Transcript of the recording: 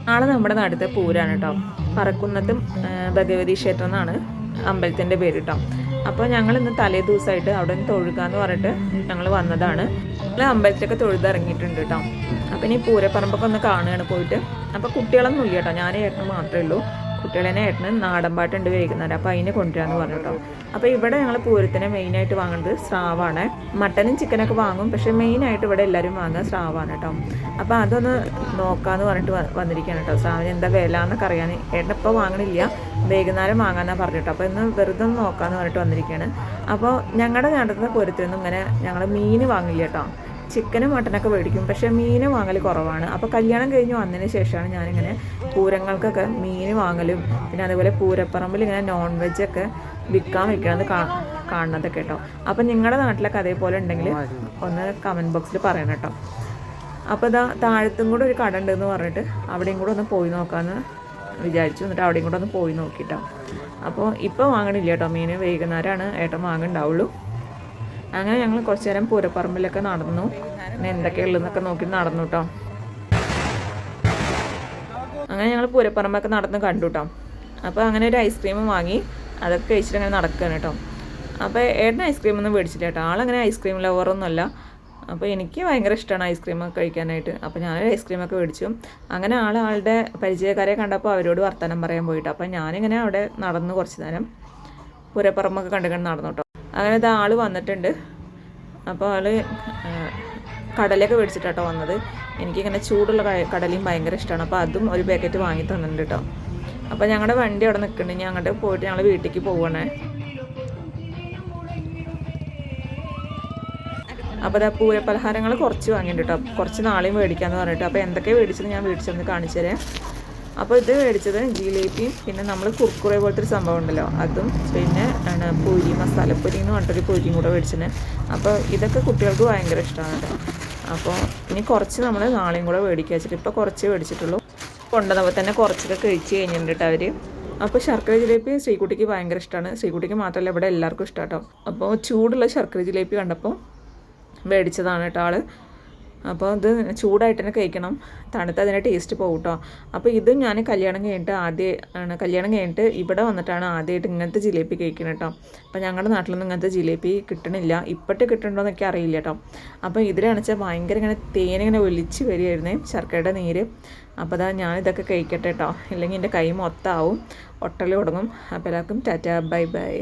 നാളെ നമ്മുടെ നാട്ടിലത്തെ പൂരാണ് കേട്ടോ. പറക്കുന്നത്തും ഭഗവതി ക്ഷേത്രം എന്നാണ് അമ്പലത്തിൻ്റെ പേര് കേട്ടോ. അപ്പോൾ ഞങ്ങൾ ഇന്ന് തലേ ദിവസമായിട്ട് അവിടെ നിന്ന് തൊഴുകാന്ന് പറഞ്ഞിട്ട് ഞങ്ങൾ വന്നതാണ്. ഞങ്ങൾ അമ്പലത്തിലൊക്കെ തൊഴുതിറങ്ങിയിട്ടുണ്ട് കേട്ടോ. അപ്പോൾ ഇനി പൂരപ്പറമ്പൊക്കെ ഒന്ന് കാണുകയാണ് പോയിട്ട്. അപ്പോൾ കുട്ടികളൊന്നും ഇല്ല കേട്ടോ, ഞാനേ ഏട്ടന് മാത്രമേ ഉള്ളൂ. കുട്ടികളെന്നെ ഏട്ടന് നാടൻ പാട്ടുണ്ട് വൈകുന്നേരം, അപ്പോൾ അതിനെ കൊണ്ടുവരാമെന്ന് പറഞ്ഞു കേട്ടോ. അപ്പോൾ ഇവിടെ ഞങ്ങൾ പൂരത്തിന് മെയിനായിട്ട് വാങ്ങുന്നത് സ്രാവാണ്. മട്ടനും ചിക്കനൊക്കെ വാങ്ങും, പക്ഷേ മെയിനായിട്ട് ഇവിടെ എല്ലാവരും വാങ്ങുക സ്രാവാണ് കേട്ടോ. അപ്പോൾ അതൊന്ന് നോക്കാമെന്ന് പറഞ്ഞിട്ട് വന്നിരിക്കുകയാണ് കേട്ടോ. സ്രാവിന് എന്താ വില എന്നൊക്കെ അറിയാൻ. ഏട്ടനിപ്പോൾ വാങ്ങണില്ല, വൈകുന്നേരം വാങ്ങാമെന്നാണ് പറഞ്ഞിട്ടോ. അപ്പോൾ ഇന്ന് വെറുതെ ഒന്ന് നോക്കാമെന്ന് പറഞ്ഞിട്ട് വന്നിരിക്കുകയാണ്. അപ്പോൾ ഞങ്ങളുടെ നാട്ടിലത്തെ പൂരത്തിനൊന്നും ഇങ്ങനെ ഞങ്ങൾ മീൻ വാങ്ങില്ല കേട്ടോ. ചിക്കനും മട്ടനൊക്കെ മേടിക്കും, പക്ഷേ മീൻ വാങ്ങൽ കുറവാണ്. അപ്പോൾ കല്യാണം കഴിഞ്ഞ് വന്നതിന് ശേഷമാണ് ഞാനിങ്ങനെ പൂരങ്ങൾക്കൊക്കെ മീൻ വാങ്ങലും പിന്നെ അതുപോലെ പൂരപ്പറമ്പിൽ ഇങ്ങനെ നോൺ വെജൊക്കെ വിൽക്കാൻ വെക്കണത് കാണുന്നതൊക്കെ കേട്ടോ. അപ്പം നിങ്ങളുടെ നാട്ടിലൊക്കെ അതേപോലെ ഉണ്ടെങ്കിൽ ഒന്ന് കമൻറ്റ് ബോക്സിൽ പറയണം കേട്ടോ. അപ്പോൾ ഇതാ താഴത്തും കൂടെ ഒരു കട ഉണ്ടെന്ന് പറഞ്ഞിട്ട് അവിടെയും കൂടെ ഒന്ന് പോയി നോക്കാമെന്ന് വിചാരിച്ചു. എന്നിട്ട് അവിടെയും കൂടെ ഒന്ന് പോയി നോക്കിയിട്ടോ. അപ്പോൾ ഇപ്പോൾ വാങ്ങണില്ല കേട്ടോ മീൻ, വൈകുന്നേരമാണ് ഏട്ടൻ വാങ്ങുന്നുണ്ടാവുള്ളൂ. അങ്ങനെ ഞങ്ങൾ കുറച്ച് നേരം പൂരപ്പറമ്പിലൊക്കെ നടന്നു, പിന്നെ എന്തൊക്കെയുള്ളതെന്നൊക്കെ നോക്കി നടന്നു കേട്ടോ. അങ്ങനെ ഞങ്ങൾ പൂരപ്പറമ്പൊക്കെ നടന്ന് കണ്ടു കേട്ടോ. അപ്പോൾ അങ്ങനെ ഒരു ഐസ്ക്രീമും വാങ്ങി അതൊക്കെ കഴിച്ചിട്ട് അങ്ങനെ നടക്കുകയാണ് കേട്ടോ. അപ്പോൾ ഏട്ടൻ ഐസ്ക്രീമൊന്നും മേടിച്ചില്ല കേട്ടോ. ആളങ്ങനെ ഐസ്ക്രീം ലവറൊന്നുമല്ല. അപ്പോൾ എനിക്ക് ഭയങ്കര ഇഷ്ടമാണ് ഐസ്ക്രീമൊക്കെ കഴിക്കാനായിട്ട്. അപ്പോൾ ഞാനൊരു ഐസ്ക്രീമൊക്കെ മേടിച്ചു. അങ്ങനെ ആളുടെ പരിചയക്കാരെ കണ്ടപ്പോൾ അവരോട് വർത്തമാനം പറയാൻ പോയിട്ട് അപ്പോൾ ഞാനിങ്ങനെ അവിടെ നടന്നു കുറച്ച് നേരം പൂരപ്പറമ്പൊക്കെ കണ്ടു നടന്നു കേട്ടോ. അങ്ങനെ ഇത് ആൾ വന്നിട്ടുണ്ട്. അപ്പോൾ ആൾ കടലയൊക്കെ മേടിച്ചിട്ടാട്ടോ വന്നത്. എനിക്കിങ്ങനെ ചൂടുള്ള കടലയും ഭയങ്കര ഇഷ്ടമാണ്. അപ്പോൾ അതും ഒരു പാക്കറ്റ് വാങ്ങി തന്നിട്ടുണ്ട് കേട്ടോ. അപ്പോൾ ഞങ്ങളുടെ വണ്ടി അവിടെ നിൽക്കുന്നുണ്ട്. ഞാൻ അങ്ങോട്ട് പോയിട്ട് ഞങ്ങൾ വീട്ടിലേക്ക് പോവുകയാണേ. അപ്പോൾ അതാ പൂരപ്പലഹാരങ്ങൾ കുറച്ച് വാങ്ങിയിട്ടുണ്ട് കേട്ടോ. കുറച്ച് നാളെയും മേടിക്കാമെന്ന് പറഞ്ഞിട്ട്. അപ്പോൾ എന്തൊക്കെ മേടിച്ചത് ഞാൻ മേടിച്ചൊന്ന് കാണിച്ചു തരാം. അപ്പോൾ ഇത് മേടിച്ചത് ജിലേബിയും പിന്നെ നമ്മൾ കുർക്കുറെ പോലത്തെ ഒരു സംഭവം ഉണ്ടല്ലോ അതും, പിന്നെ പൂരി മസാലപ്പൊരി എന്ന് പറഞ്ഞിട്ടൊരു പൊരിയും കൂടെ മേടിച്ചത്. അപ്പോൾ ഇതൊക്കെ കുട്ടികൾക്ക് ഭയങ്കര ഇഷ്ടമാണ് കേട്ടോ. അപ്പോൾ ഇനി കുറച്ച് നമ്മൾ നാളെയും കൂടെ മേടിക്കുക വെച്ചിട്ട് ഇപ്പോൾ കുറച്ച് മേടിച്ചിട്ടുള്ളൂ. കൊണ്ടുവന്നപ്പോൾ തന്നെ കുറച്ചൊക്കെ കഴിച്ച് കഴിഞ്ഞിട്ടുണ്ട് കേട്ടോ അവർ. അപ്പോൾ ശർക്കര ജിലേബി ശ്രീകുട്ടിക്ക് ഭയങ്കര ഇഷ്ടമാണ്. ശ്രീകുട്ടിക്ക് മാത്രമല്ല ഇവിടെ എല്ലാവർക്കും ഇഷ്ടമാണ് കേട്ടോ. അപ്പോൾ ചൂടുള്ള ശർക്കര ജിലേബി കണ്ടപ്പോൾ മേടിച്ചതാണ് കേട്ടോ ആൾ. അപ്പോൾ ഇത് ചൂടായിട്ട് തന്നെ കഴിക്കണം, തണുത്ത് അതിൻ്റെ ടേസ്റ്റ് പോകും കേട്ടോ. അപ്പോൾ ഇതും ഞാൻ കല്യാണം കഴിഞ്ഞിട്ട് ഇവിടെ വന്നിട്ടാണ് ആദ്യമായിട്ട് ഇങ്ങനത്തെ ജിലേബി കഴിക്കുന്നത് കേട്ടോ. അപ്പോൾ ഞങ്ങളുടെ നാട്ടിലൊന്നും ഇങ്ങനത്തെ ജിലേബി കിട്ടണില്ല. ഇപ്പോഴത്തെ കിട്ടുന്നുണ്ടോയെന്നൊക്കെ അറിയില്ല കേട്ടോ. അപ്പോൾ ഇതിലാണെച്ചാൽ ഭയങ്കര ഇങ്ങനെ തേനിങ്ങനെ ഒലിച്ച് വരികയായിരുന്നേ, ശർക്കരയുടെ നീര്. അപ്പോൾ അതാ ഞാനിതൊക്കെ കഴിക്കട്ടെ കേട്ടോ, ഇല്ലെങ്കിൽ എൻ്റെ കൈ മൊത്തമാവും, ഒട്ടൽ തുടങ്ങും. അപ്പോൾ എല്ലാവർക്കും ടാറ്റാ ബൈ ബൈ.